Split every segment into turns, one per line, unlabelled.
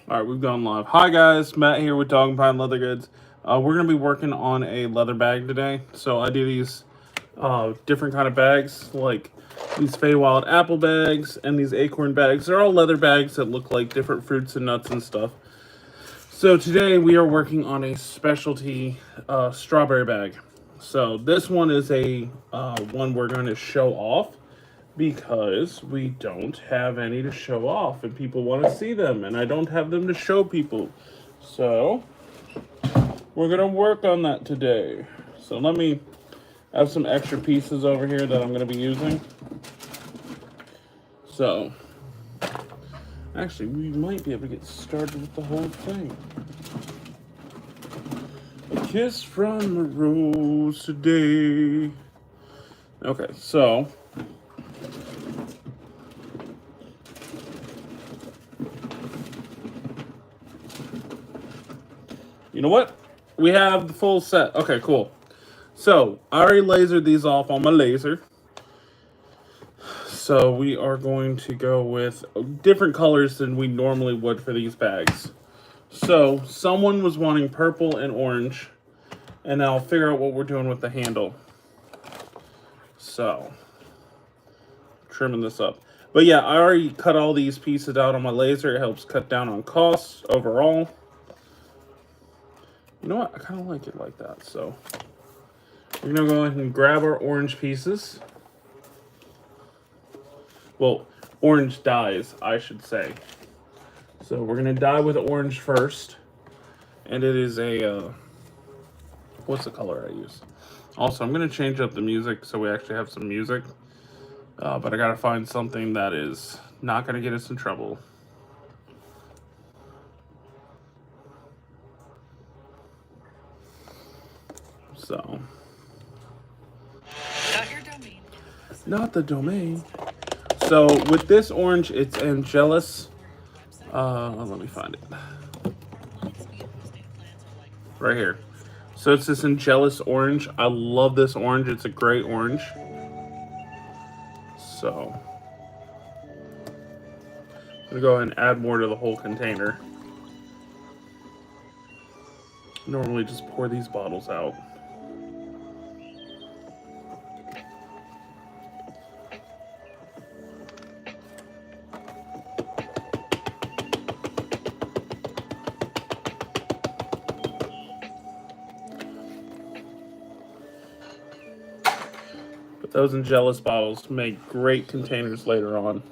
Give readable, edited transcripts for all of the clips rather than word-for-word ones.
All right, we've gone live. Hi guys, Matt here with Dog and Pine Leather Goods. We're gonna be working on a leather bag today. So I do these different kind of bags, like these Feywild apple bags and these acorn bags. They're all leather bags that look like different fruits and nuts and stuff. So today we are working on a specialty strawberry bag. So this one is a one we're going to show off because we don't have any to show off and people want to see them and I don't have them to show people. So we're going to work on that today. So let me have some extra pieces over here that I'm going to be using. So actually we might be able to get started with the whole thing. A kiss from a rose today. Okay, so you know what? We have the full set. Okay, cool. So I already lasered these off on my laser. So we are going to go with different colors than we normally would for these bags. So someone was wanting purple and orange, and I'll figure out what we're doing with the handle. So trimming this up. But yeah, I already cut all these pieces out on my laser. It helps cut down on costs overall. You know what? I kind of like it like that. So we're going to go ahead and grab our orange pieces. Well, orange dyes, I should say. So we're going to dye with orange first. And it is a, what's the color I use? Also, I'm going to change up the music so we actually have some music. But I got to find something that is not going to get us in trouble. So.
Not your domain.
Not the domain. So with this orange, it's Angelus. Let me find it. Right here. So it's this Angelus orange. I love this orange. It's a great orange. So I'm gonna go ahead and add more to the whole container. Normally just pour these bottles out. But those Angelus bottles make great containers later on.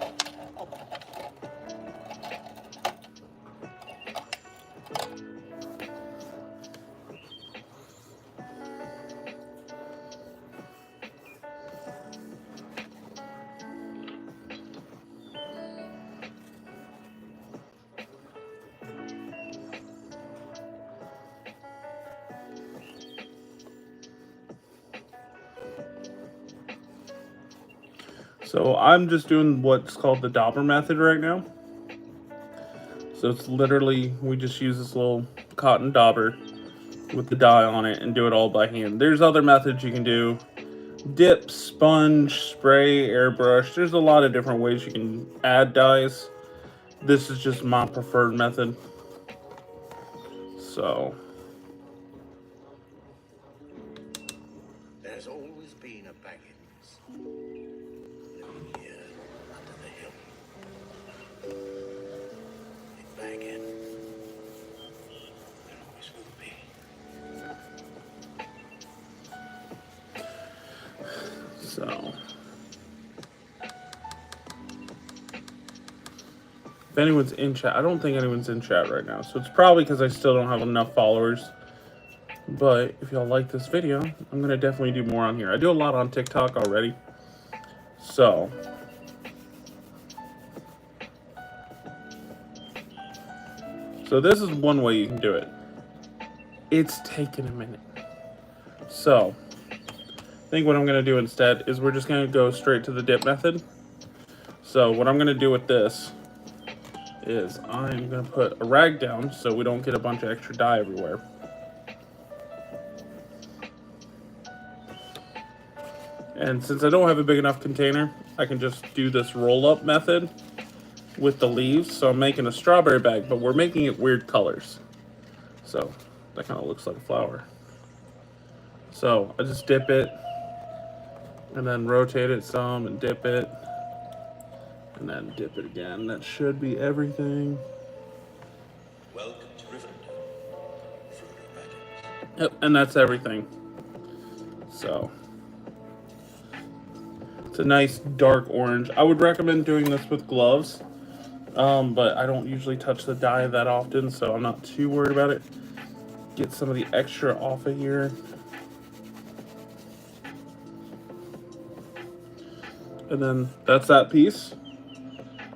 So I'm just doing what's called the dauber method right now. So it's literally, we just use this little cotton dauber with the dye on it and do it all by hand. There's other methods you can do. Dip, sponge, spray, airbrush. There's a lot of different ways you can add dyes. This is just my preferred method. So
there's always been a Baggins living here under the hill. In Baggin, there always will be.
So if anyone's in chat, I don't think anyone's in chat right now. So it's probably because I still don't have enough followers. But if y'all like this video, I'm going to definitely do more on here. I do a lot on TikTok already. So this is one way you can do it. It's taking a minute. So I think what I'm going to do instead is we're just going to go straight to the dip method. So what I'm going to do with this is I'm going to put a rag down so we don't get a bunch of extra dye everywhere. And since I don't have a big enough container, I can just do this roll-up method with the leaves. So I'm making a strawberry bag, but we're making it weird colors. So that kind of looks like a flower. So I just dip it and then rotate it some and dip it and then dip it again. That should be everything.
Welcome to Rivendell, Frodo Baggins.
Yep, and that's everything. So it's a nice dark orange. I would recommend doing this with gloves, but I don't usually touch the dye that often, so I'm not too worried about it. Get some of the extra off of here. And then that's that piece.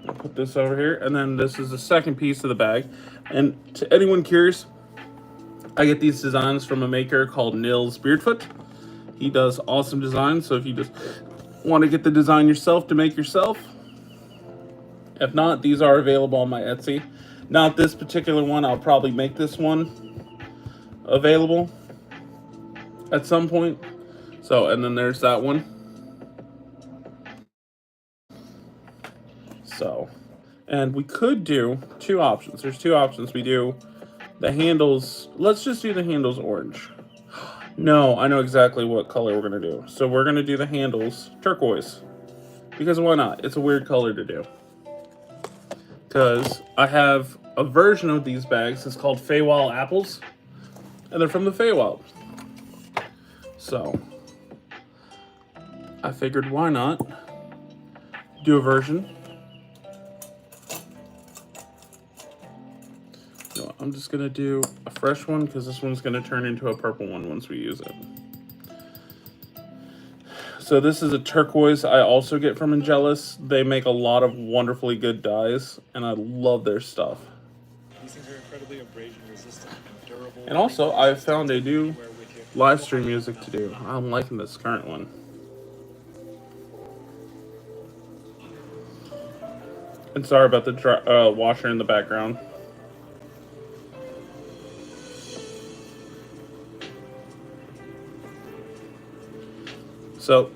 I'll put this over here. And then this is the second piece of the bag. And to anyone curious, I get these designs from a maker called Nils Beardfoot. He does awesome designs. So if you just want to get the design yourself to make yourself, if not, these are available on my Etsy. Not this particular one. I'll probably make this one available at some point. So, and then there's that one. So, and we could do two options. There's two options. We do the handles. Let's just do the handles orange. No, I know exactly what color we're going to do. So we're going to do the handles turquoise. Because why not? It's a weird color to do. Because I have a version of these bags. It's called Feywild Apples. And they're from the Feywild. So I figured why not do a version. No, I'm just going to do a fresh one because this one's going to turn into a purple one once we use it. So this is a turquoise I also get from Angelus. They make a lot of wonderfully good dyes, and I love their stuff.
These things are incredibly abrasion resistant and durable.
And also, I found a new live stream music to do. I'm liking this current one. And sorry about the washer in the background. So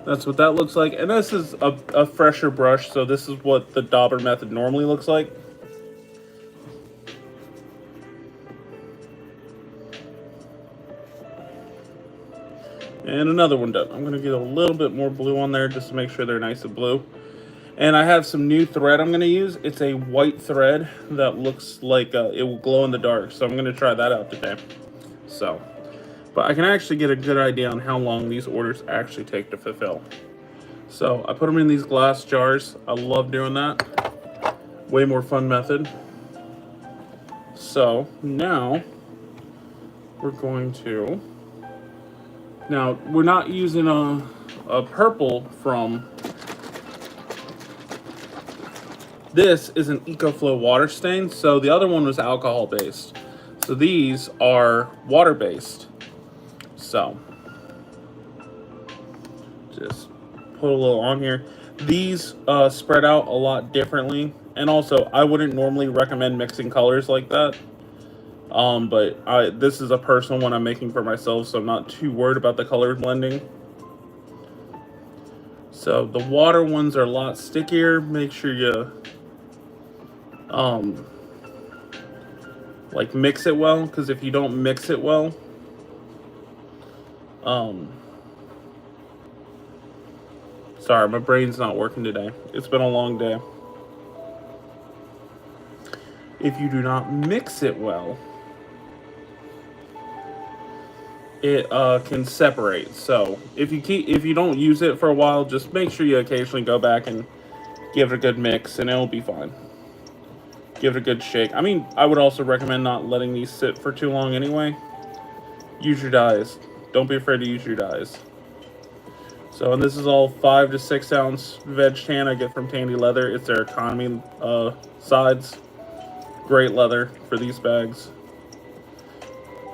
that's what that looks like. And this is a fresher brush, so this is what the dauber method normally looks like. And another one done. I'm going to get a little bit more blue on there just to make sure they're nice and blue. And I have some new thread I'm going to use. It's a white thread that looks like it will glow in the dark. So I'm going to try that out today. So, but I can actually get a good idea on how long these orders actually take to fulfill. So I put them in these glass jars. I love doing that. Way more fun method. So now we're going to... Now, we're not using a purple from... This is an EcoFlow water stain, so the other one was alcohol-based. So these are water-based. So, just put a little on here. These spread out a lot differently. And also, I wouldn't normally recommend mixing colors like that. But this is a personal one I'm making for myself, so I'm not too worried about the color blending. So the water ones are a lot stickier. Make sure you like mix it well, because if you don't mix it well, sorry, my brain's not working today. It's been a long day. If you do not mix it well, it can separate. So if you don't use it for a while, just make sure you occasionally go back and give it a good mix, and it'll be fine. Give it a good shake. I mean, I would also recommend not letting these sit for too long anyway. Use your dyes. Don't be afraid to use your dyes. So, and this is all 5 to 6 ounce veg tan I get from Tandy Leather. It's their economy sides. Great leather for these bags.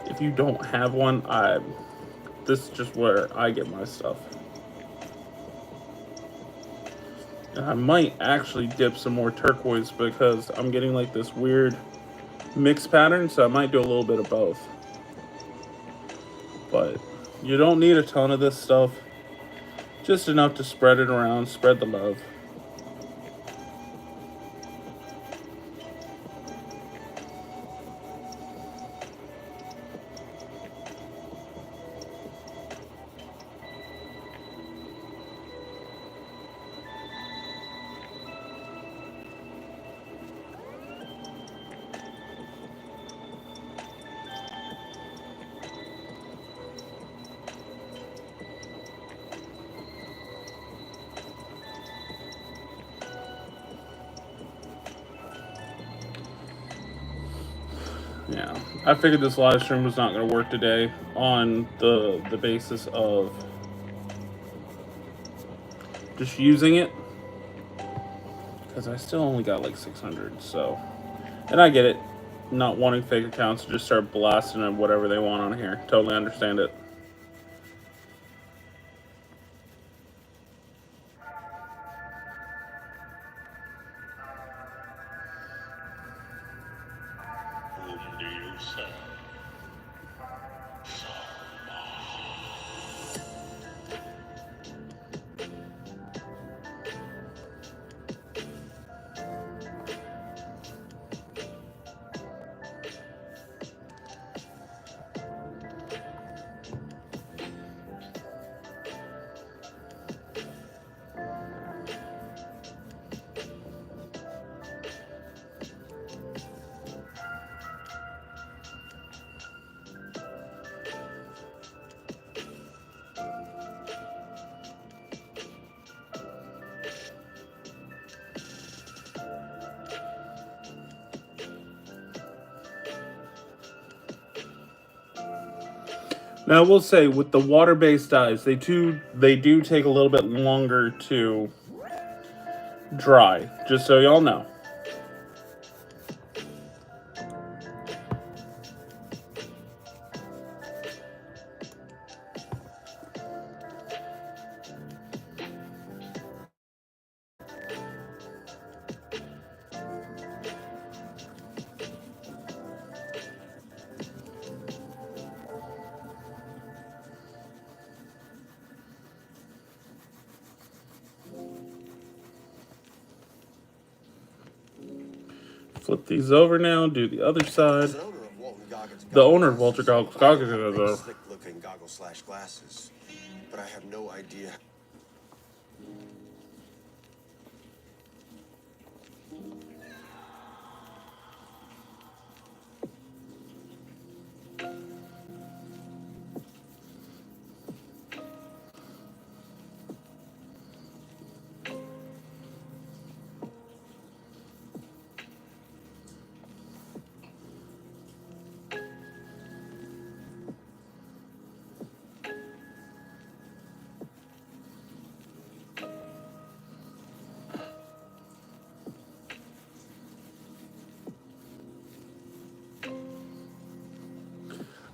If you don't have one, this is just where I get my stuff. And I might actually dip some more turquoise because I'm getting like this weird mix pattern, so I might do a little bit of both. But you don't need a ton of this stuff. Just enough to spread it around, spread the love. Yeah, I figured this live stream was not going to work today on the basis of just using it, because I still only got like 600. So, and I get it, not wanting fake accounts to just start blasting at whatever they want on here. Totally understand it.
Whom do you serve?
Now, I will say with the water-based dyes, they do take a little bit longer to dry. Just so y'all know. Flip these over now. Do the other side. The owner of Walter Goggins.
Slick-looking goggles/glasses, but I have no idea.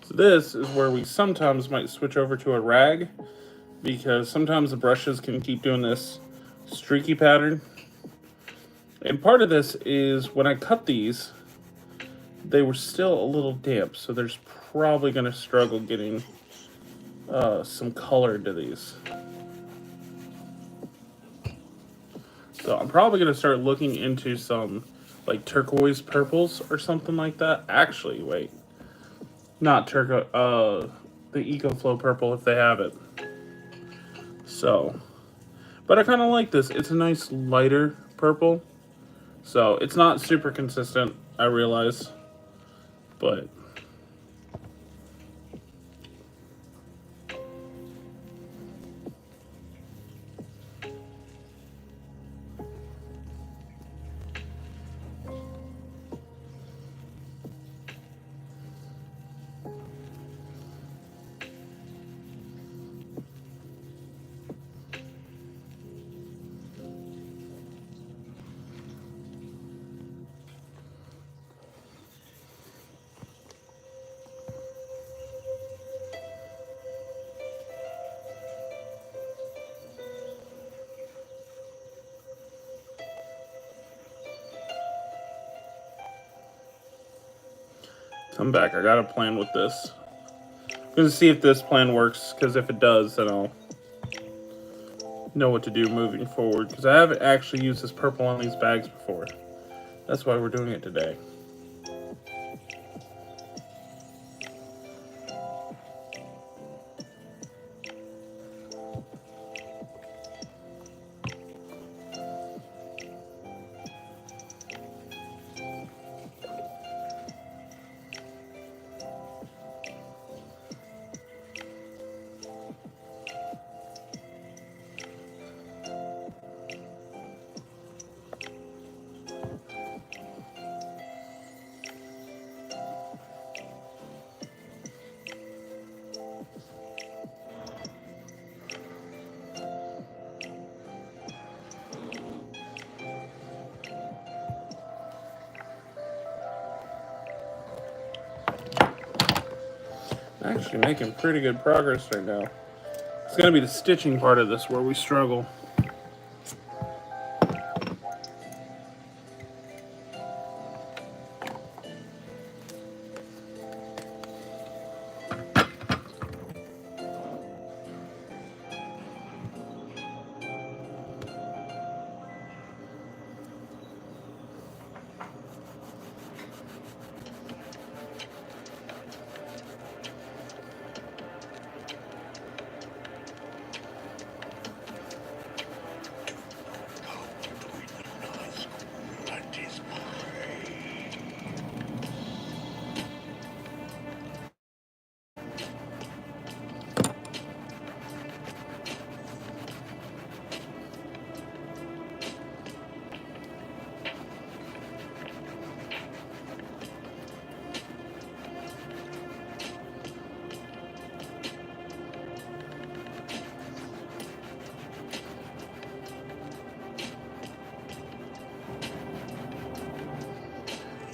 So this is where we sometimes might switch over to a rag, because sometimes the brushes can keep doing this streaky pattern. And part of this is when I cut these, they were still a little damp, so there's probably going to struggle getting some color to these. So I'm probably going to start looking into some like turquoise purples or something like that. Actually, wait. Not turquoise, the EcoFlow purple if they have it. So, but I kind of like this. It's a nice lighter purple. So it's not super consistent, I realize, but come back. I got a plan with this. I'm going to see if this plan works, because if it does, then I'll know what to do moving forward, because I haven't actually used this purple on these bags before. That's why we're doing it today. actually making pretty good progress right now. It's going to be the stitching part of this where we struggle.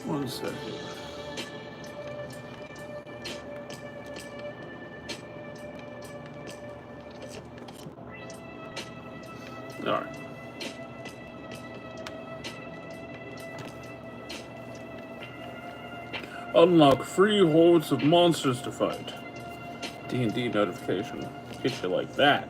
One second. All right. Unlock free hordes of monsters to fight. D&D notification. Hit you like that.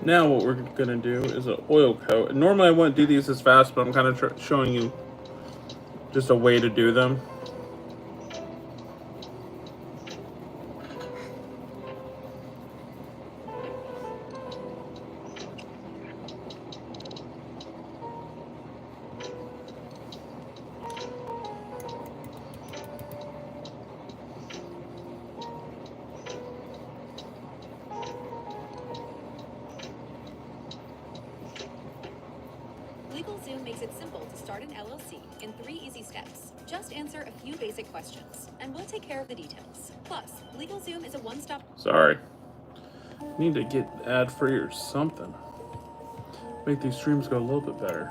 Now what we're gonna do is an oil coat. Normally I wouldn't do these as fast, but I'm kind of showing you just a way to do them.
LegalZoom makes it simple to start an LLC in 3 easy steps. Just answer a few basic questions, and we'll take care of the details. Plus, LegalZoom is a one-stop...
Sorry. Need to get ad-free or something. Make these streams go a little bit better.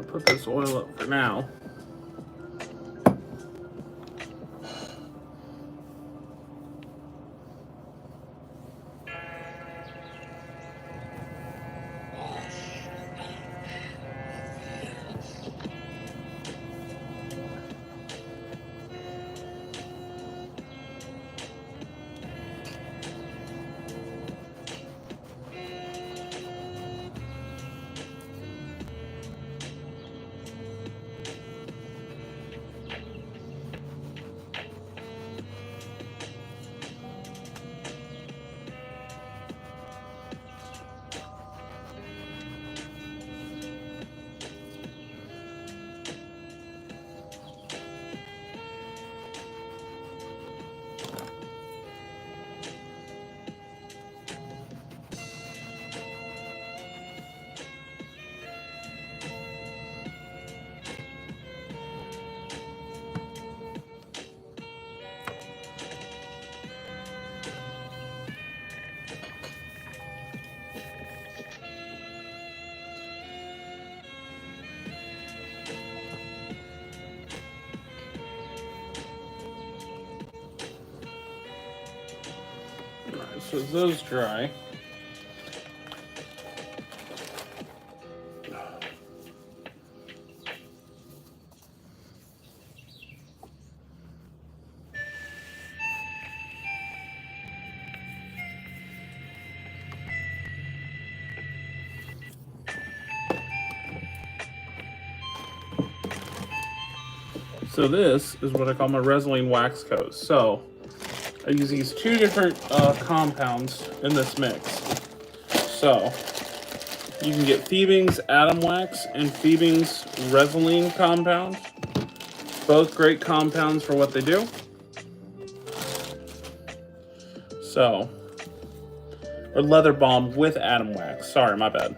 Put this oil up for now. So those dry. So this is what I call my Resolene wax coat. So I use these two different compounds in this mix. So you can get Fiebing's Atom Wax and Fiebing's Resolene compound. Both great compounds for what they do. So, or Leather Balm with Atom Wax. Sorry, my bad.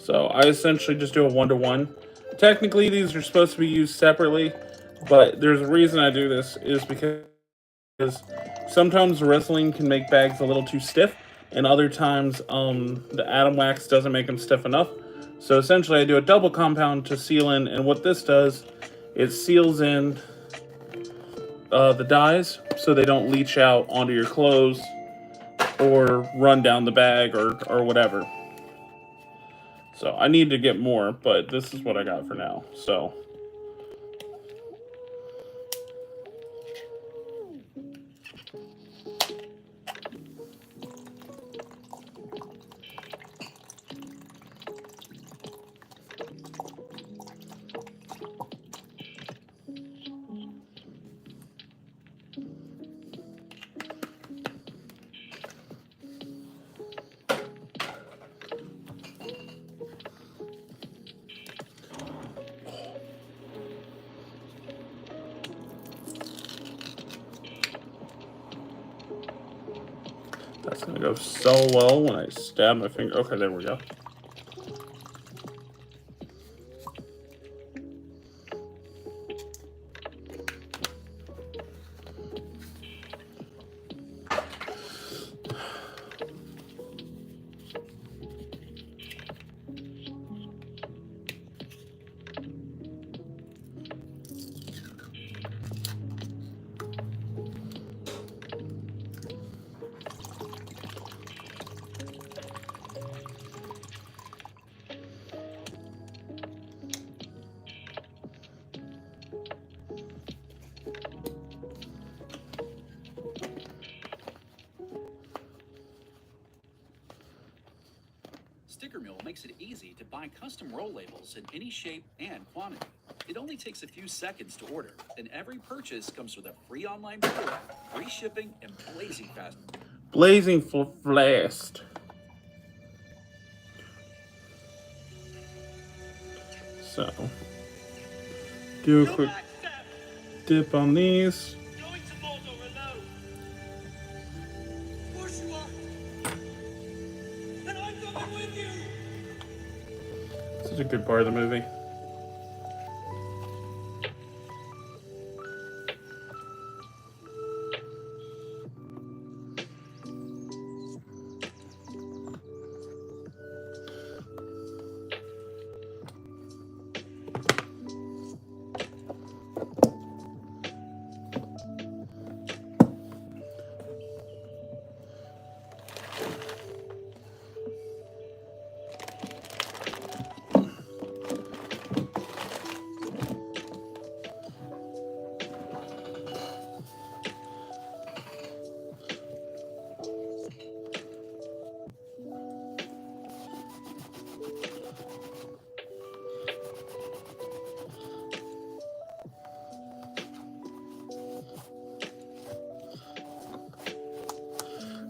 So I essentially just do a 1-to-1. Technically, these are supposed to be used separately, but there's a reason I do this is because sometimes Resolene can make bags a little too stiff, and other times the Atom Wax doesn't make them stiff enough. So essentially, I do a double compound to seal in, and what this does, it seals in the dyes so they don't leach out onto your clothes or run down the bag or whatever. So I need to get more, but this is what I got for now. So that's gonna go so well when I stab my finger. Okay, there we go.
Sticker Mule makes it easy to buy custom roll labels in any shape and quantity. It only takes a few seconds to order, and every purchase comes with a free online pickup, free shipping, and blazing fast.
Blazing fast. So, do a quick dip on these. This is a good part of the movie.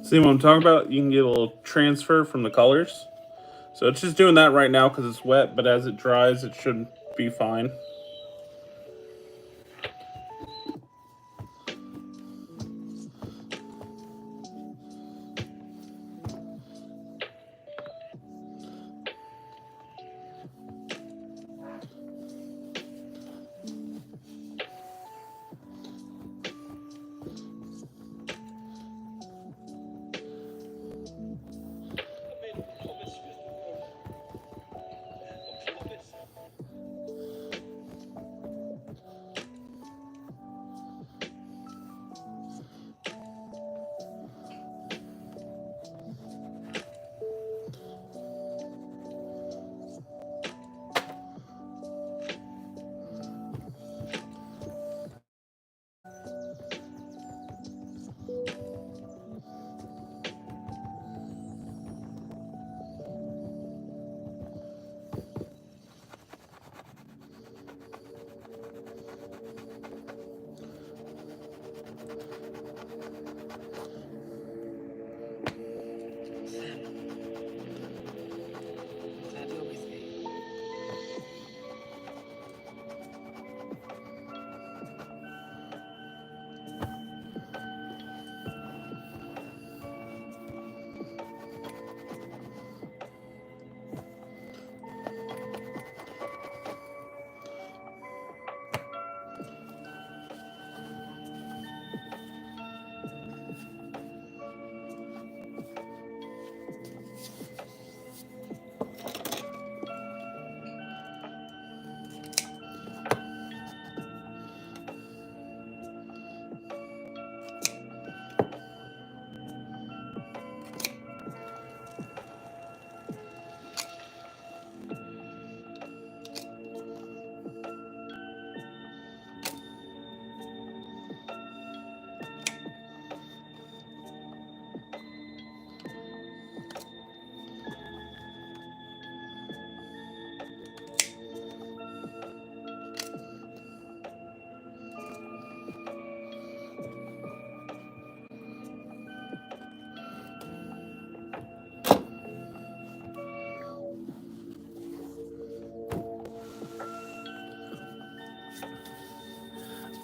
See what I'm talking about? You can get a little transfer from the colors. So it's just doing that right now because it's wet, but as it dries, it should be fine.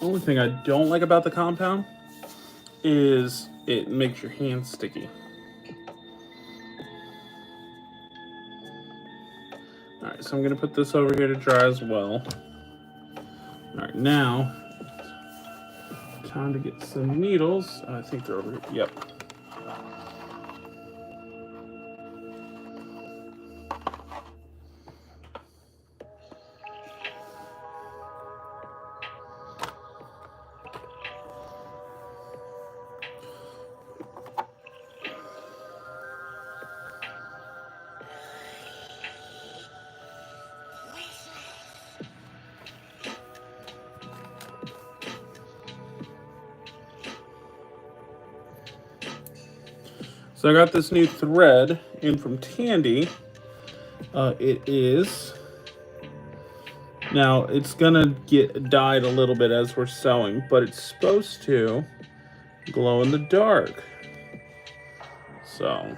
only thing I don't like about the compound is it makes your hands sticky. Alright, so I'm going to put this over here to dry as well. Alright, now, time to get some needles. I think they're over here. Yep. So I got this new thread in from Tandy. It is, now it's gonna get dyed a little bit as we're sewing, but it's supposed to glow in the dark. So.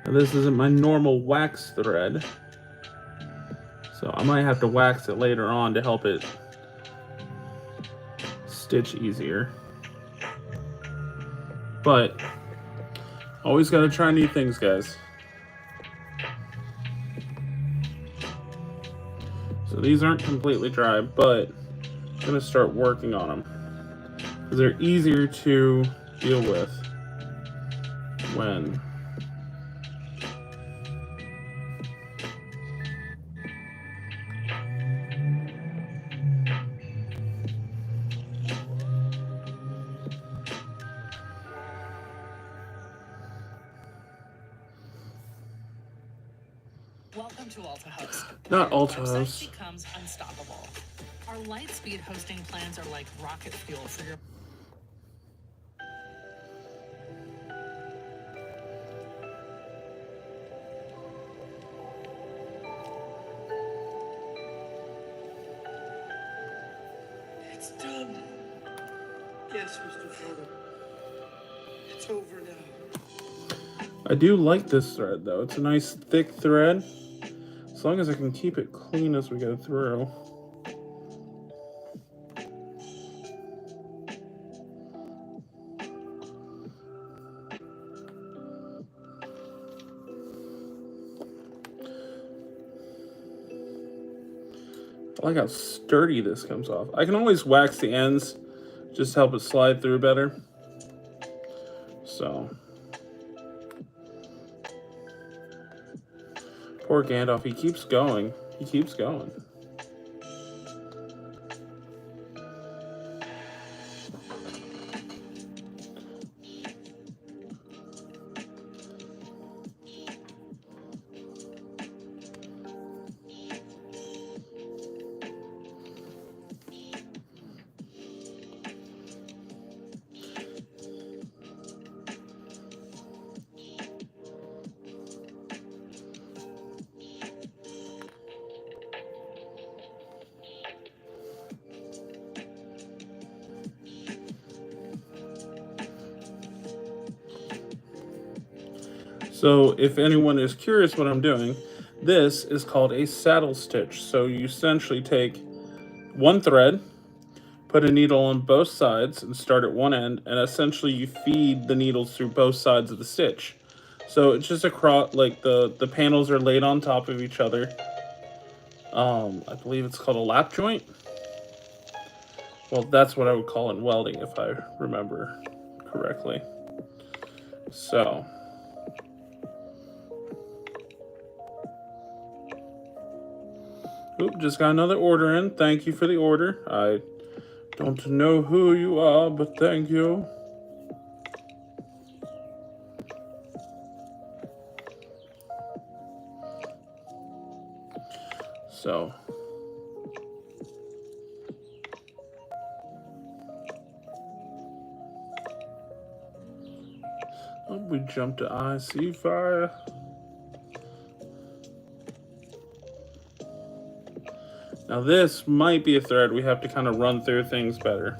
Now this isn't my normal wax thread. So I might have to wax it later on to help it stitch easier. But always gotta try new things, guys. So these aren't completely dry, but I'm gonna start working on them because they're easier to deal with when
Welcome to Alta Host.
Not
Your
Alta
website
Host.
becomes unstoppable. Our light speed hosting plans are like rocket fuel for your
It's done. Yes, Mr. Frodo. It's over now.
I do like this thread though. It's a nice thick thread. As long as I can keep it clean as we go through. I like how sturdy this comes off. I can always wax the ends just to help it slide through better. So. Poor Gandalf, he keeps going. He keeps going. So if anyone is curious what I'm doing, this is called a saddle stitch. So you essentially take one thread, put a needle on both sides and start at one end, and essentially you feed the needles through both sides of the stitch. So it's just across, like the panels are laid on top of each other. I believe it's called a lap joint. Well, that's what I would call in welding if I remember correctly. So. Oop, just got another order in. Thank you for the order. I don't know who you are, but thank you. So. Oh, we jumped to I See Fire. Now this might be a thread we have to kind of run through things better.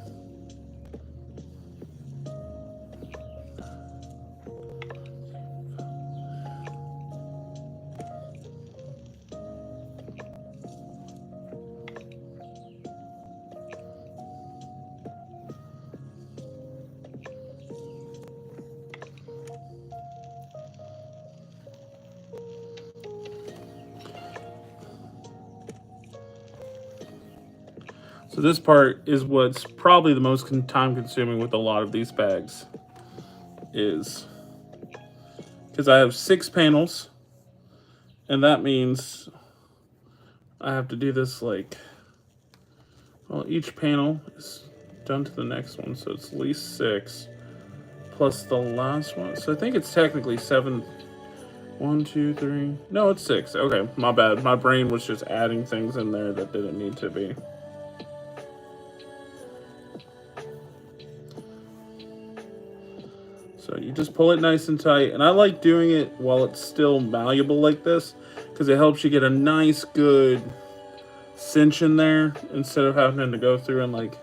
So this part is what's probably the most time consuming with a lot of these bags, is because I have 6 panels, and that means I have to do this like, well, each panel is done to the next one, so it's at least 6 plus the last one. So I think it's technically 7. 1, 2, 3. No, it's 6. Okay, my bad. My brain was just adding things in there that didn't need to be. So you just pull it nice and tight. And I like doing it while it's still malleable like this, because it helps you get a nice, good cinch in there instead of having to go through and like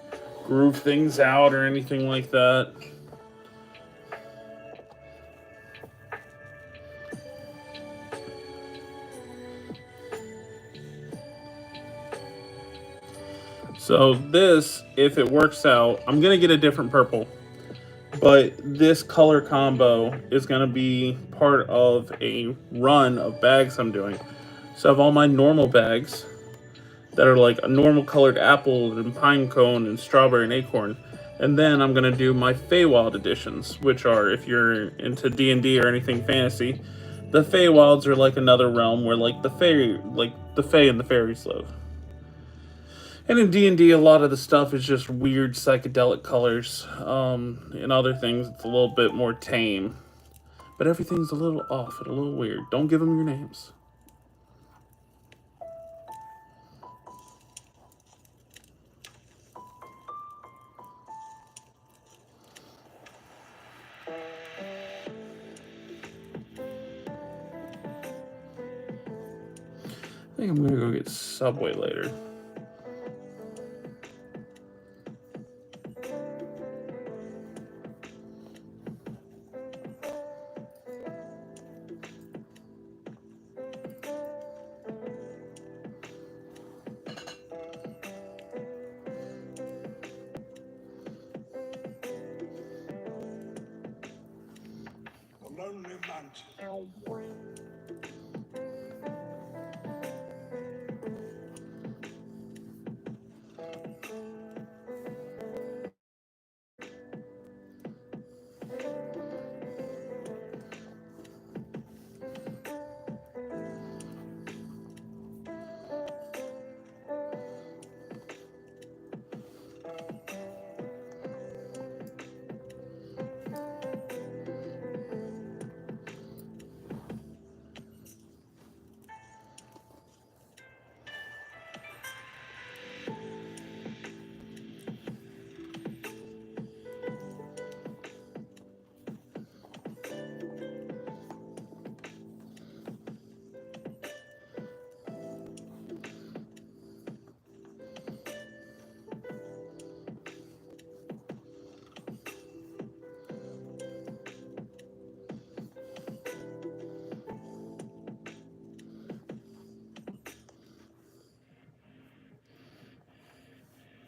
groove things out or anything like that. So this, if it works out, I'm going to get a different purple. But this color combo is going to be part of a run of bags I'm doing. So I have all my normal bags that are like a normal colored apple and pine cone and strawberry and acorn. And then I'm going to do my Feywild editions, which are, if you're into D&D or anything fantasy, the Feywilds are like another realm where like the Fae and the fairies live. And in D&D, a lot of the stuff is just weird psychedelic colors. In other things, it's a little bit more tame. But everything's a little off and a little weird. Don't give them your names. I think I'm going to go get Subway later.
Lonely Mountain.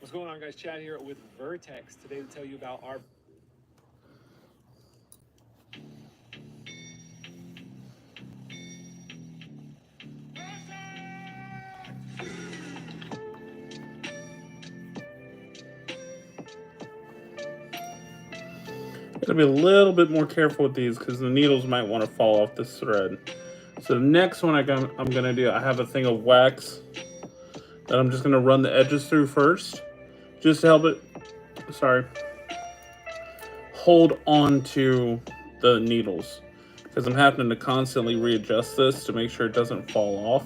What's going on, guys? Chad here with Vertex today to tell you about our
Gotta be a little bit more careful with these because the needles might want to fall off this thread. So the next one I'm gonna do, I have a thing of wax that I'm just gonna run the edges through first, just to help it, hold on to the needles, because I'm having to constantly readjust this to make sure it doesn't fall off,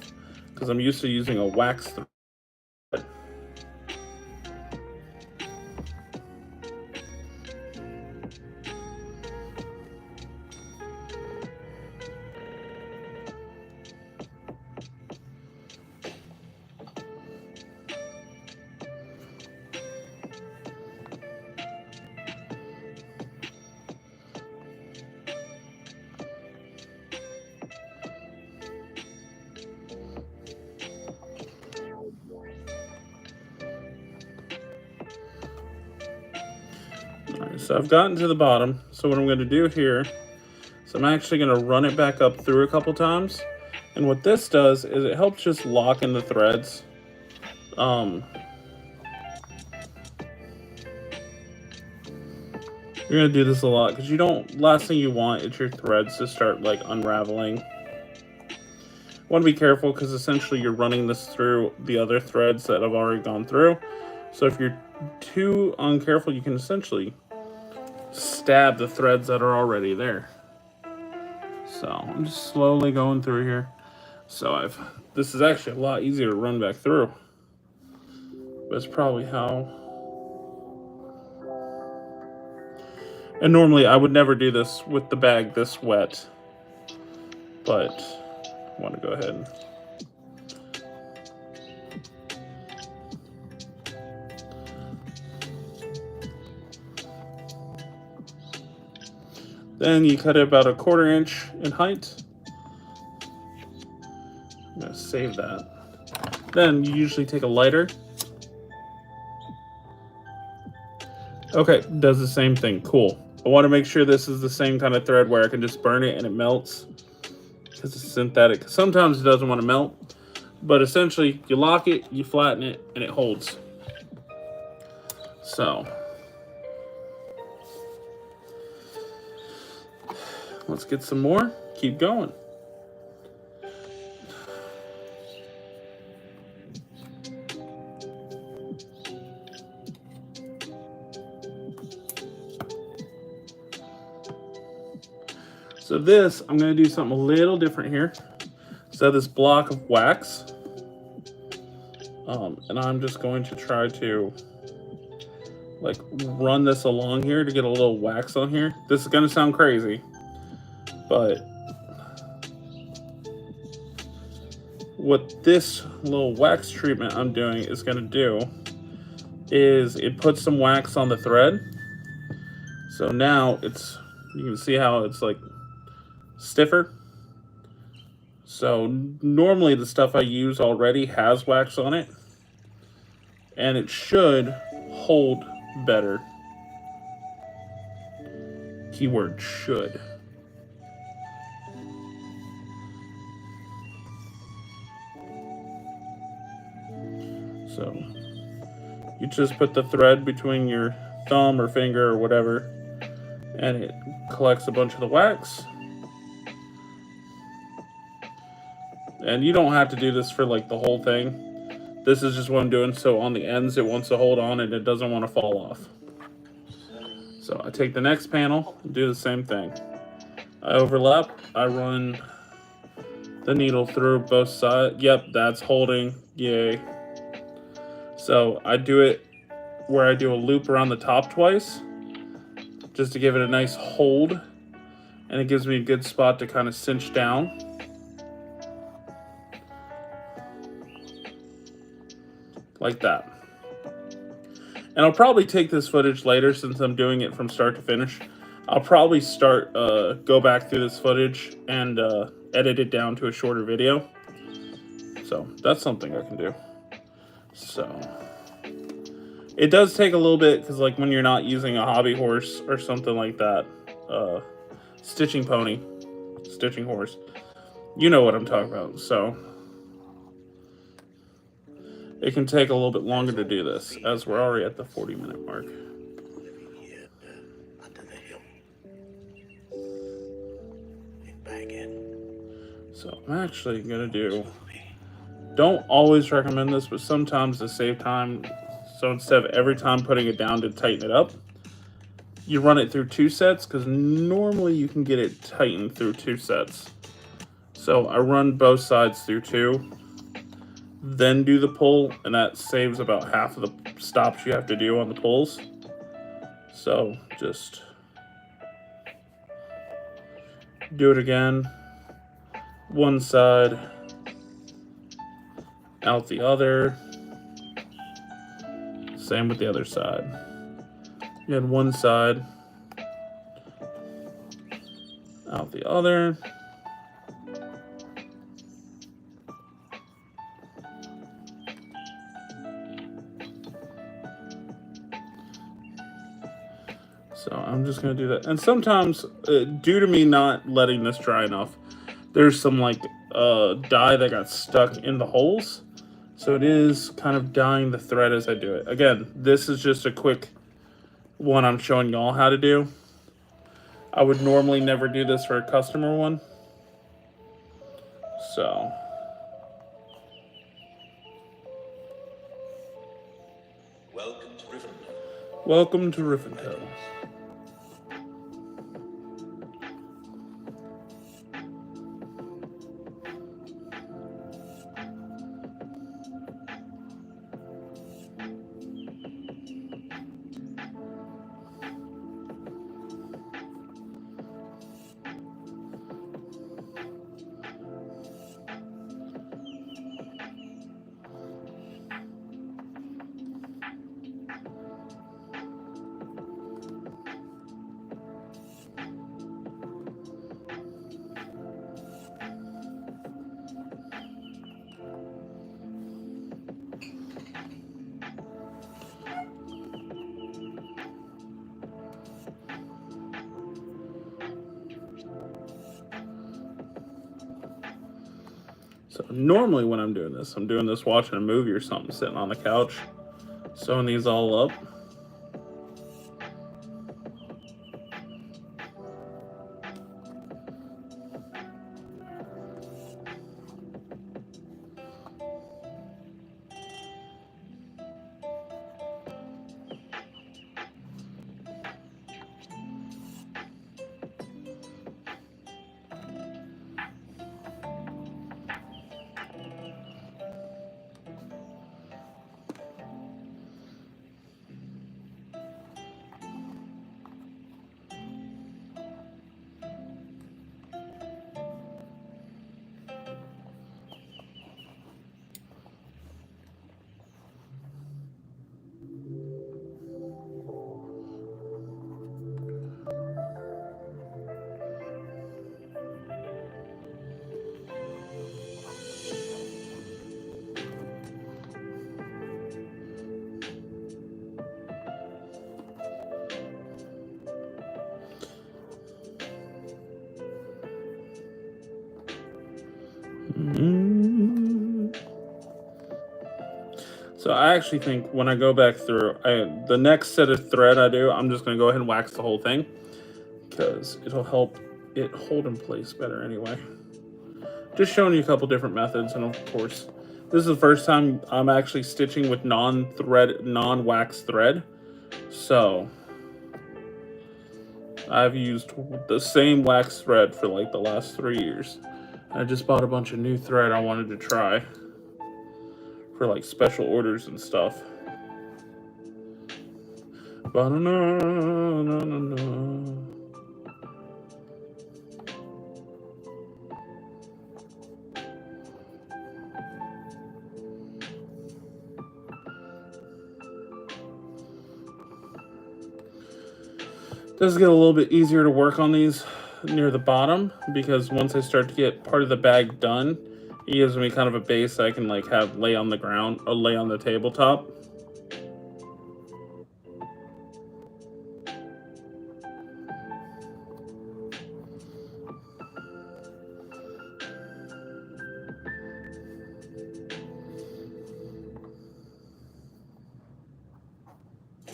because I'm used to using a wax thread. Alright, so I've gotten to the bottom. So what I'm going to do here is I'm actually going to run it back up through a couple times. And what this does is it helps just lock in the threads. You're gonna do this a lot because you don't. Last thing you want is your threads to start like unraveling. Want to be careful because essentially you're running this through the other threads that have already gone through. So if you're too uncareful, you can essentially stab the threads that are already there. So I'm just slowly going through here. So this is actually a lot easier to run back through. But it's probably how. And normally I would never do this with the bag this wet. But I want to go ahead. Then you cut it about a 1/4 inch in height. I'm gonna save that. Then you usually take a lighter. Okay, does the same thing. Cool. I want to make sure this is the same kind of thread where I can just burn it and it melts. Because it's synthetic. Sometimes it doesn't want to melt. But essentially, you lock it, you flatten it, and it holds. So let's get some more. Keep going. So this, I'm going to do something a little different here. So this block of wax. And I'm just going to try to like run this along here to get a little wax on here. This is going to sound crazy. But what this little wax treatment I'm doing is going to do is it puts some wax on the thread. So now you can see how it's like stiffer. So normally the stuff I use already has wax on it. And it should hold better. Keyword should. So you just put the thread between your thumb or finger or whatever, and it collects a bunch of the wax. And you don't have to do this for like the whole thing. This is just what I'm doing, so on the ends it wants to hold on and it doesn't want to fall off. So I take the next panel and do the same thing. I overlap, I run the needle through both sides. Yep, that's holding, yay. So I do it where I do a loop around the top twice, just to give it a nice hold, and it gives me a good spot to kind of cinch down. Like that. And I'll probably take this footage later since I'm doing it from start to finish. I'll probably go back through this footage and edit it down to a shorter video. So that's something I can do. So it does take a little bit because like when you're not using a hobby horse or something like that, stitching horse, you know what I'm talking about. So it can take a little bit longer to do this, as we're already at the 40-minute mark.
Living here under the hill. In Baghead.
So I'm actually gonna don't always recommend this, but sometimes to save time, so instead of every time putting it down to tighten it up, you run it through 2 sets, because normally you can get it tightened through 2 sets. So I run both sides through 2, then do the pull, and that saves about half of the stops you have to do on the pulls. So just do it again. One side, out the other. Same with the other side. You had one side, out the other. So I'm just going to do that. And sometimes, due to me not letting this dry enough, there's some like dye that got stuck in the holes. So it is kind of dyeing the thread as I do it. Again, this is just a quick one I'm showing y'all how to do. I would normally never do this for a customer one. So.
Welcome to Rivendell.
Welcome to Rivendell. So normally when I'm doing this watching a movie or something, sitting on the couch, sewing these all up. So I actually think when I go back through, the next set of thread I do, I'm just going to go ahead and wax the whole thing because it'll help it hold in place better anyway. Just showing you a couple different methods, and of course, this is the first time I'm actually stitching with non-wax thread. So I've used the same wax thread for like the last 3 years. I just bought a bunch of new thread I wanted to try for like special orders and stuff. Ba-na-na-na-na-na. Does get a little bit easier to work on these near the bottom because once I start to get part of the bag done, it gives me kind of a base I can like have lay on the ground or lay on the tabletop.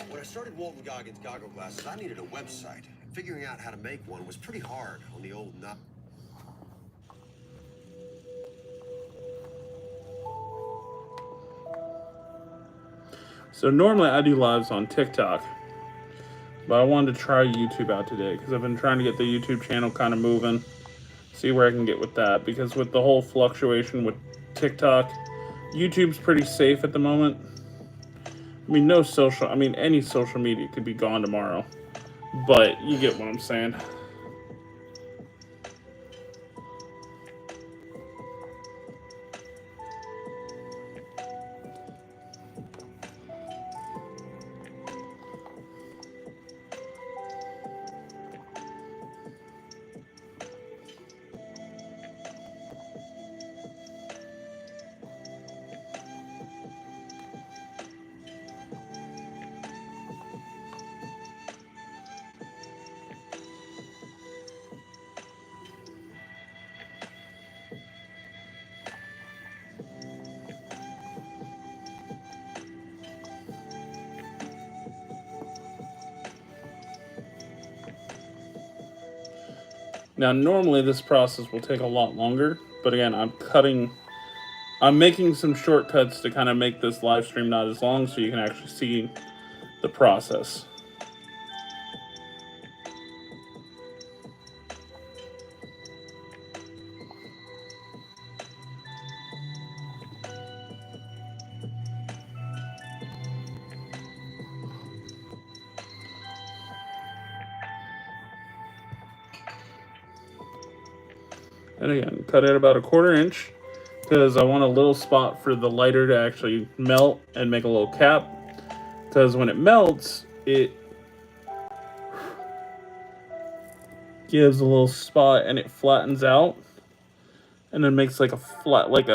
When I started Walton Goggins Goggle Glasses, I needed a website. Figuring out how to make one was pretty hard on the old nut.
So normally I do lives on TikTok, but I wanted to try YouTube out today because I've been trying to get the YouTube channel kind of moving, see where I can get with that, because with the whole fluctuation with TikTok, YouTube's pretty safe at the moment. I mean, any social media could be gone tomorrow, but you get what I'm saying. Now, normally this process will take a lot longer, but again, I'm making some shortcuts to kind of make this live stream not as long so you can actually see the process. And again, cut it about 1/4 inch because I want a little spot for the lighter to actually melt and make a little cap. Because when it melts, it gives a little spot and it flattens out, and then makes like a flat, like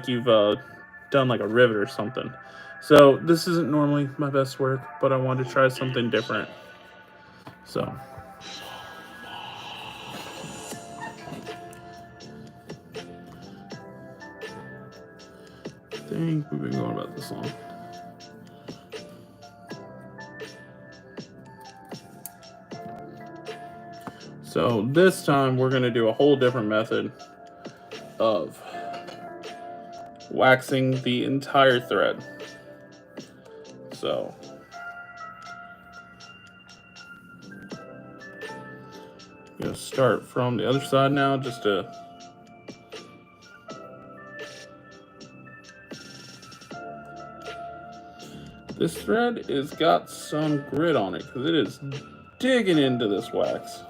you've done like a rivet or something. So this isn't normally my best work, but I wanted to try something different. So. I think we've been going about this long. So this time we're going to do a whole different method of waxing the entire thread. So I'm going to start from the other side now just to this thread has got some grit on it because it is digging into this wax.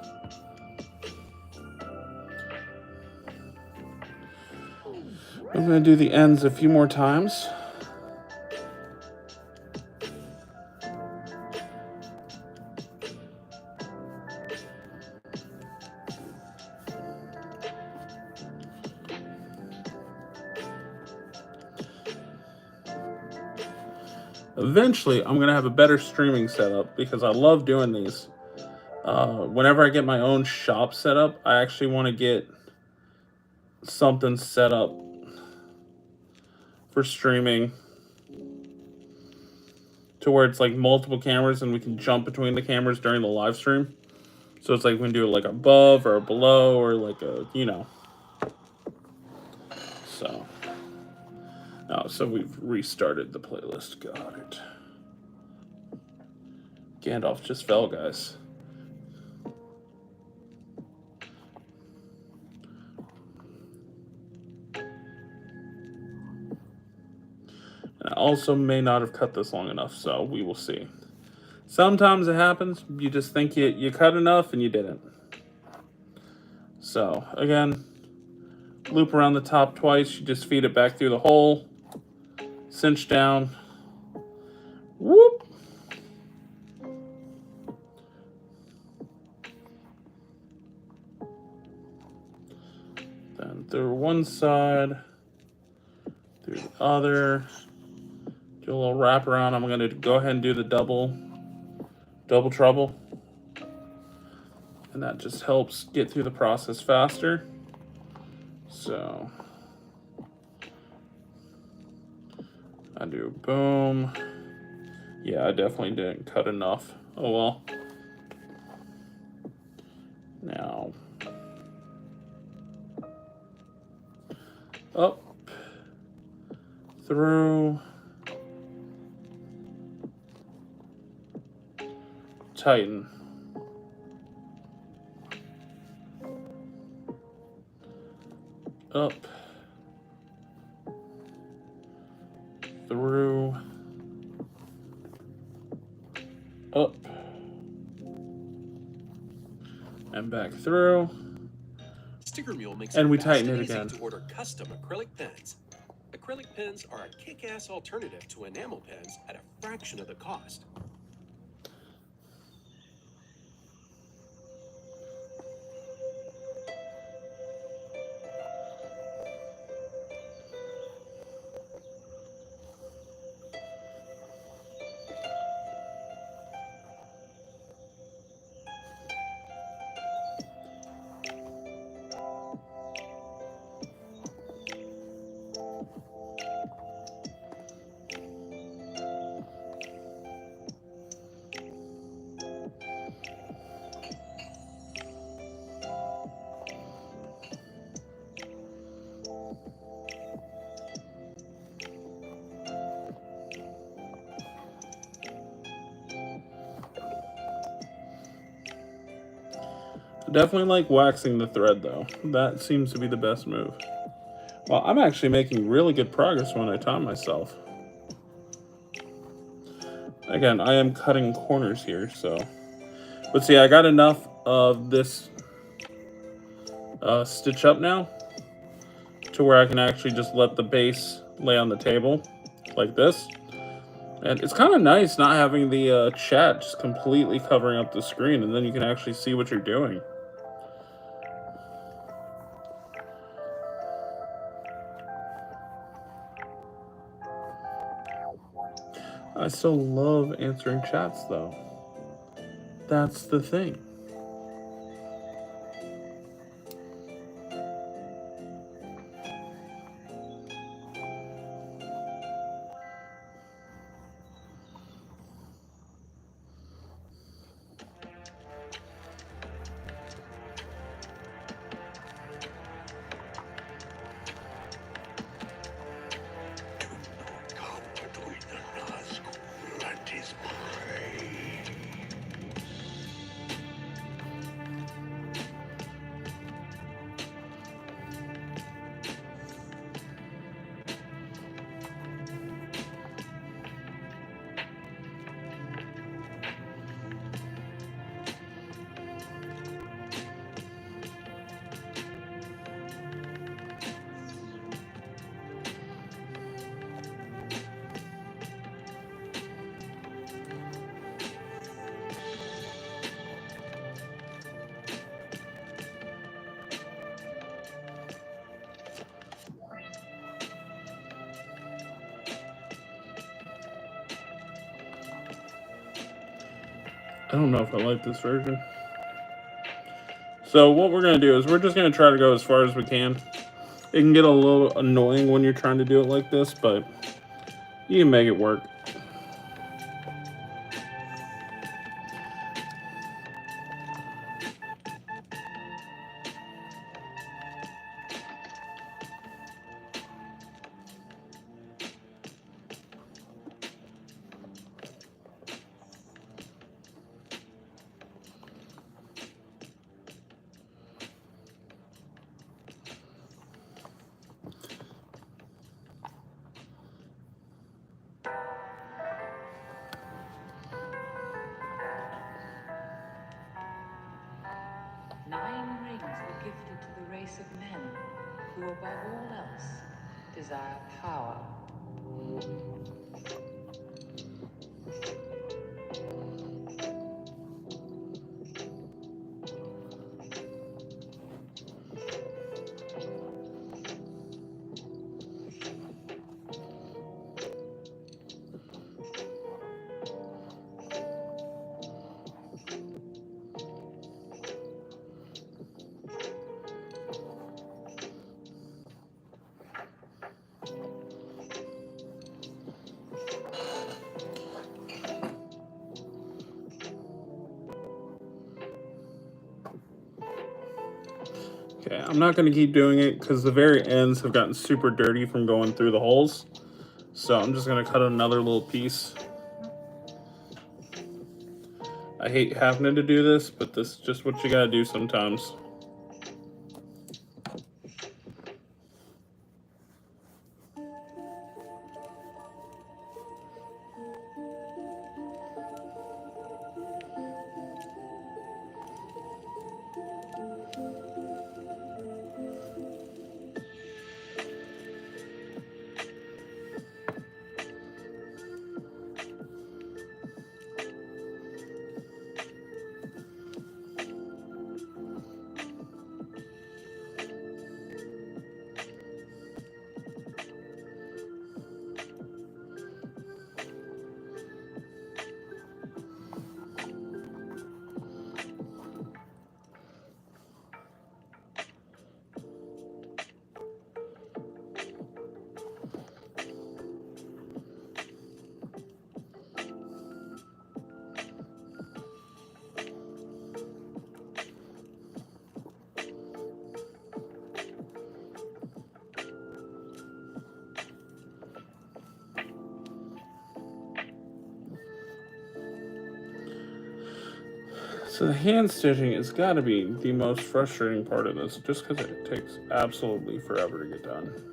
I'm going to do the ends a few more times. Eventually, I'm going to have a better streaming setup because I love doing these. Whenever I get my own shop set up, I actually want to get something set up for streaming to where it's like multiple cameras and we can jump between the cameras during the live stream. So it's like we can do it like above or below or like a, you know. So. Oh, so we've restarted the playlist. Got it. Gandalf just fell, guys. And I also may not have cut this long enough, so we will see. Sometimes it happens. You just think you cut enough and you didn't. So, again, loop around the top twice. You just feed it back through the hole. Cinch down. Whoop. Then through one side, through the other. Do a little wrap around. I'm going to go ahead and do the double trouble. And that just helps get through the process faster. So I do boom. Yeah, I definitely didn't cut enough. Oh well. Now up, through, tighten. Up, through, up, and back through.
Sticker Mule makes
and
it
we
fast
tighten
and
it
easy
again.
to order custom acrylic pens. Acrylic pens are a kick-ass alternative to enamel pens at a fraction of the cost.
Definitely like waxing the thread though. That seems to be the best move. Well, I'm actually making really good progress when I time myself. Again, I am cutting corners here, so. But see, I got enough of this stitch up now to where I can actually just let the base lay on the table like this. And it's kind of nice not having the chat just completely covering up the screen, and then you can actually see what you're doing. I still love answering chats though. That's the thing.
Come between the Nazgul and his prey.
I don't know if I like this version. So what we're going to do is we're just going to try to go as far as we can. It can get a little annoying when you're trying to do it like this, but you can make it work.
Nine rings were gifted to the race of men, who above all else desire power.
Okay, I'm not going to keep doing it because the very ends have gotten super dirty from going through the holes. So I'm just going to cut another little piece. I hate having to do this, but this is just what you got to do sometimes. So the hand stitching has got to be the most frustrating part of this, just because it takes absolutely forever to get done.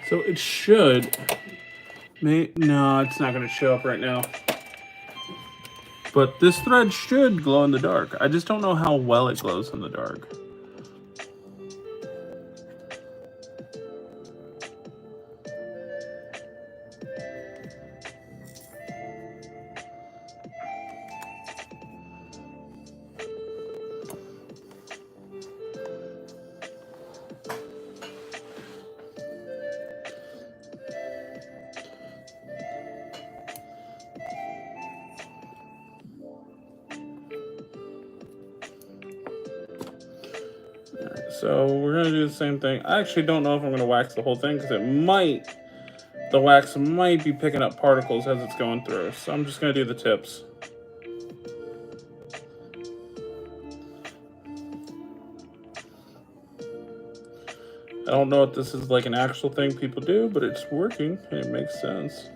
So it should, no, it's not going to show up right now. But this thread should glow in the dark. I just don't know how well it glows in the dark. So we're going to do the same thing. I actually don't know if I'm going to wax the whole thing because the wax might be picking up particles as it's going through. So I'm just going to do the tips. I don't know if this is like an actual thing people do, but it's working and it makes sense.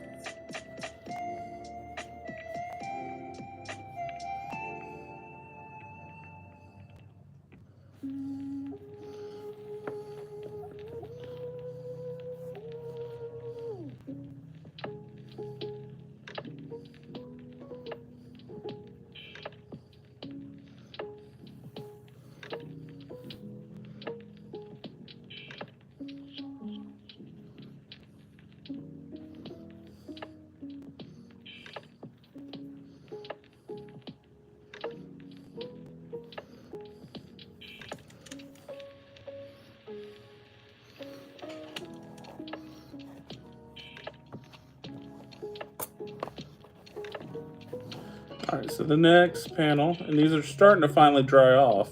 Alright, so the next panel, and these are starting to finally dry off.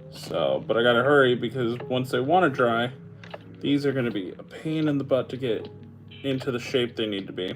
So, but I gotta hurry because once they want to dry, these are going to be a pain in the butt to get into the shape they need to be.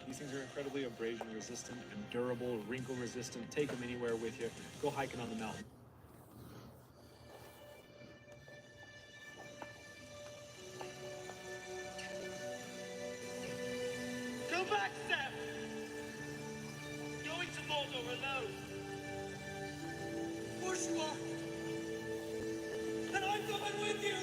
These things are incredibly abrasion resistant and durable, wrinkle resistant. Take them anywhere with you. Go hiking on the mountain.
Go back, Steph! Going to Mulder! overload. Of course you are. And I'm coming with you.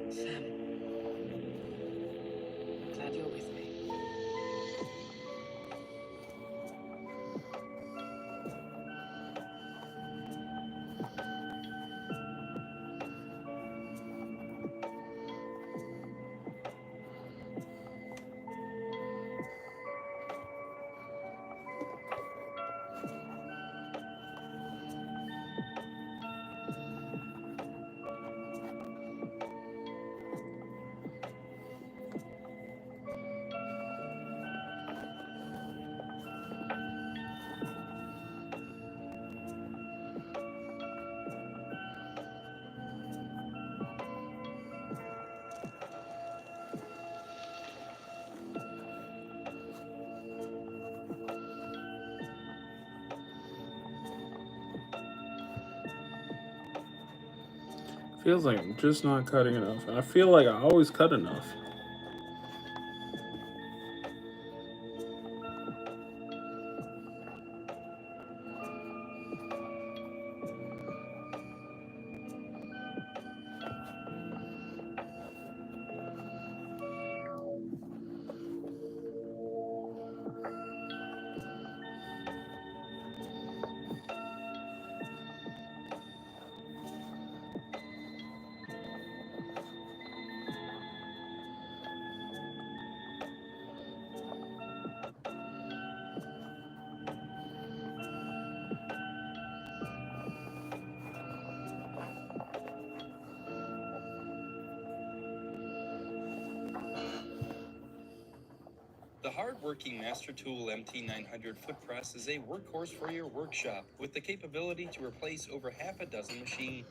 Sam, I'm glad you're with me.
Feels like I'm just not cutting enough. And I feel like I always cut enough.
The hard-working Master Tool MT900 foot press is a workhorse for your workshop with the capability to replace over half a dozen machines.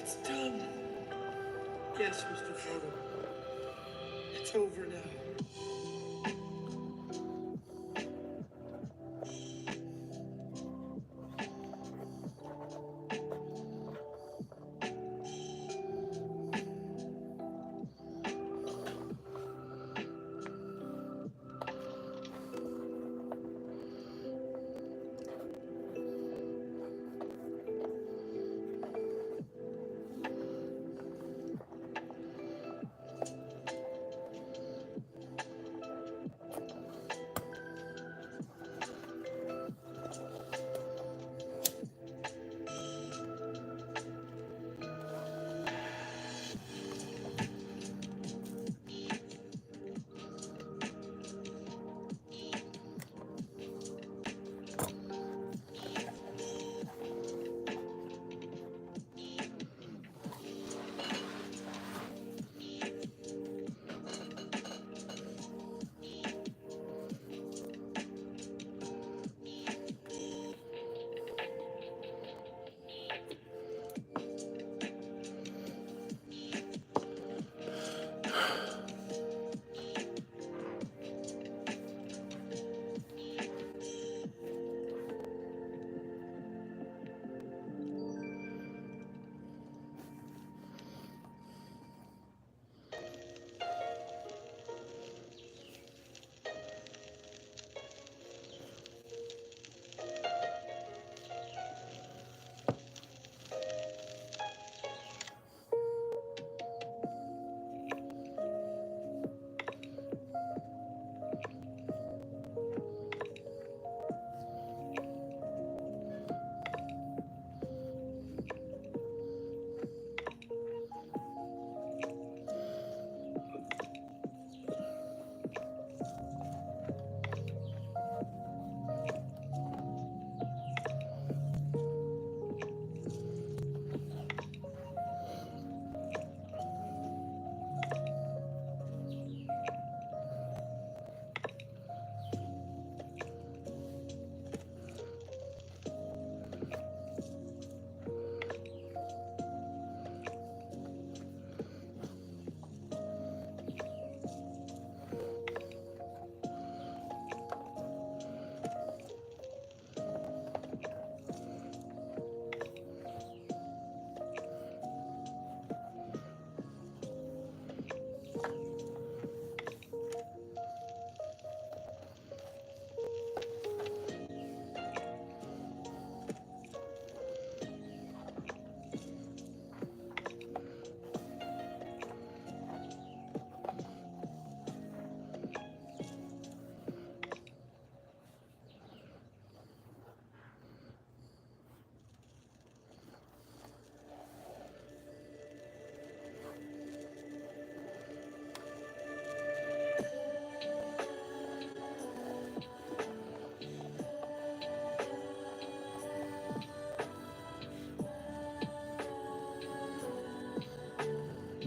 It's done. Yes, Mr. Frodo. It's over now.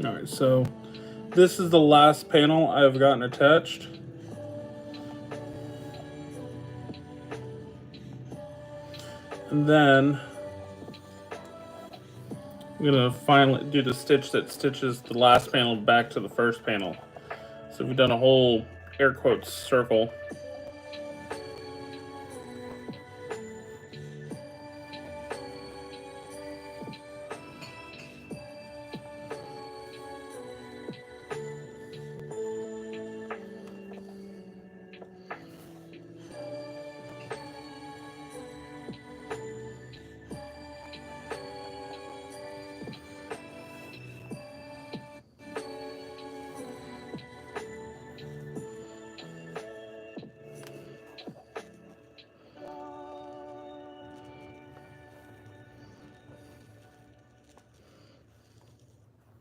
Alright, so this is the last panel I've gotten attached. And then I'm going to finally do the stitch that stitches the last panel back to the first panel. So we've done a whole air quotes circle.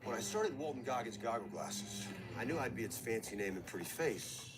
When I started Walton Goggins Goggle Glasses, I knew I'd be its fancy name and pretty face.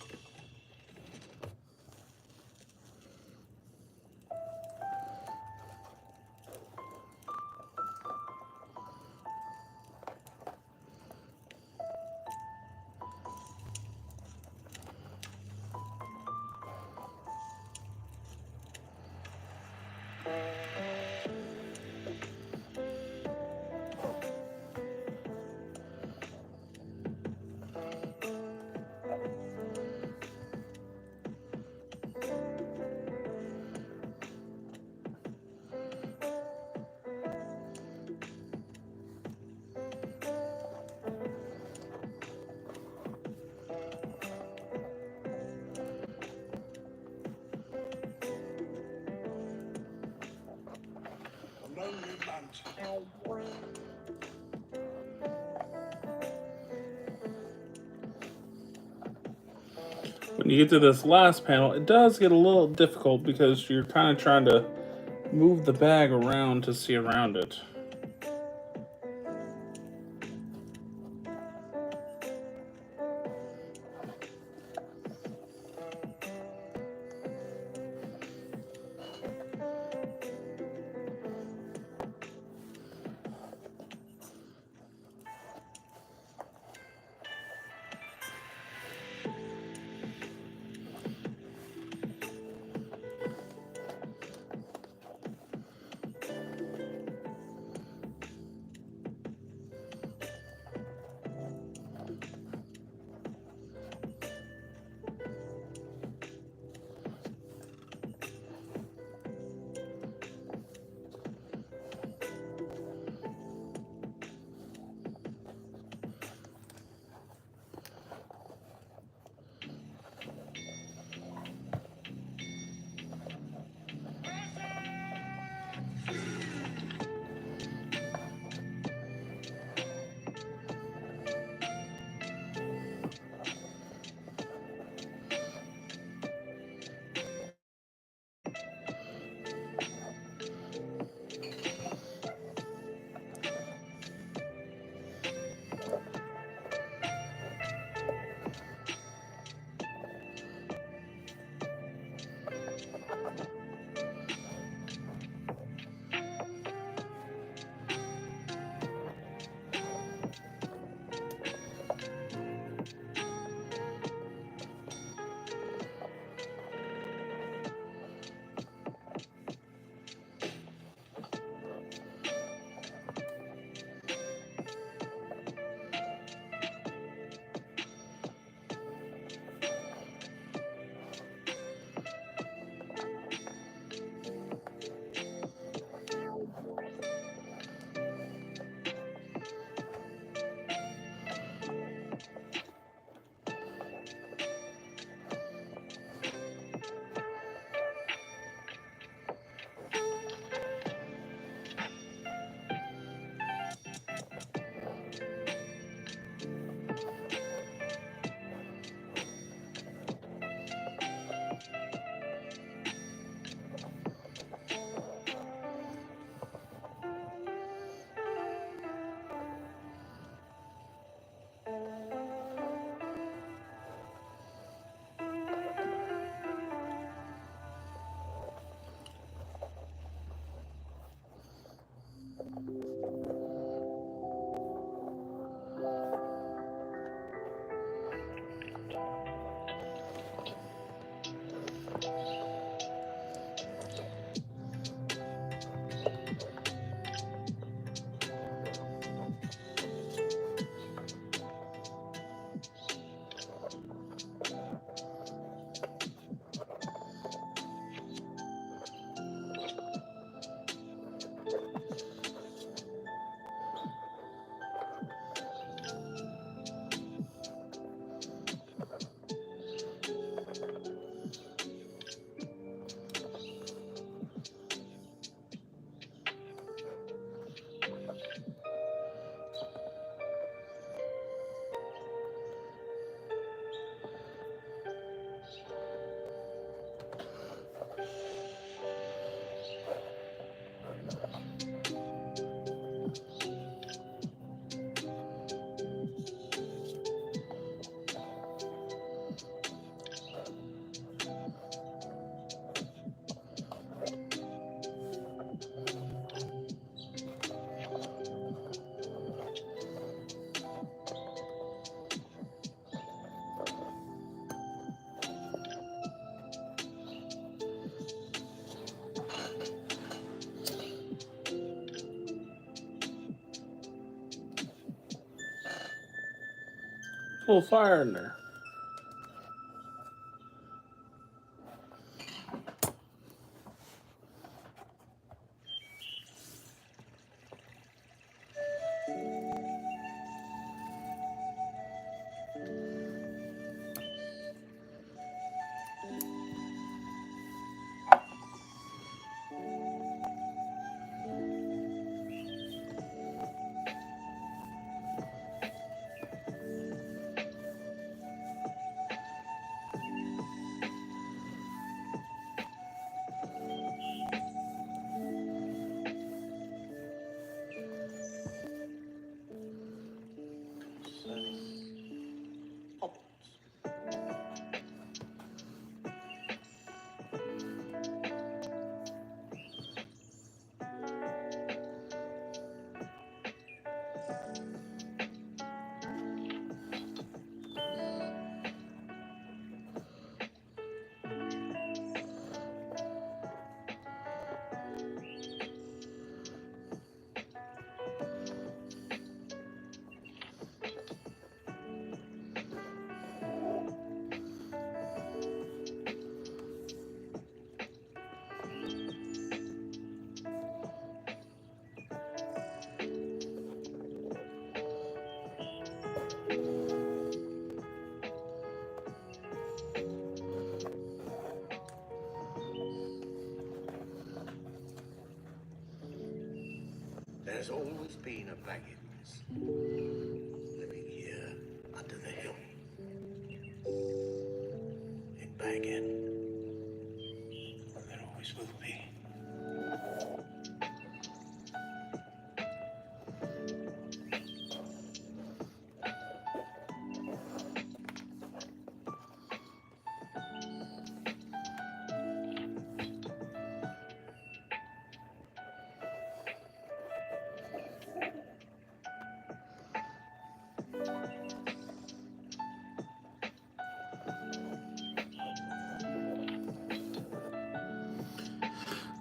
When you get to this last panel, it does get a little difficult because you're kind of trying to move the bag around to see around it. Full fire in there.
There's always been a Baggins living here under the hill. In Baggin. There always will be.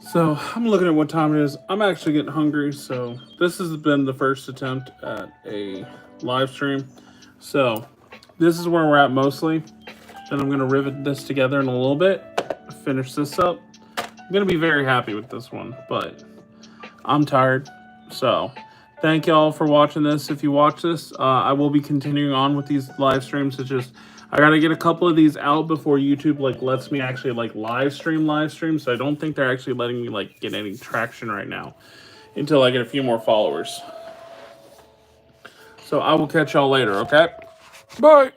So I'm looking at what time it is. I'm actually getting hungry, so this has been the first attempt at a live stream. So this is where we're at mostly. Then I'm gonna rivet this together in a little bit, finish this up. I'm gonna be very happy with this one, but I'm tired. So thank y'all for watching this. If you watch this, I will be continuing on with these live streams. It's just I gotta get a couple of these out before YouTube lets me actually live stream. So I don't think they're actually letting me get any traction right now until I get a few more followers. So I will catch y'all later, okay? Bye.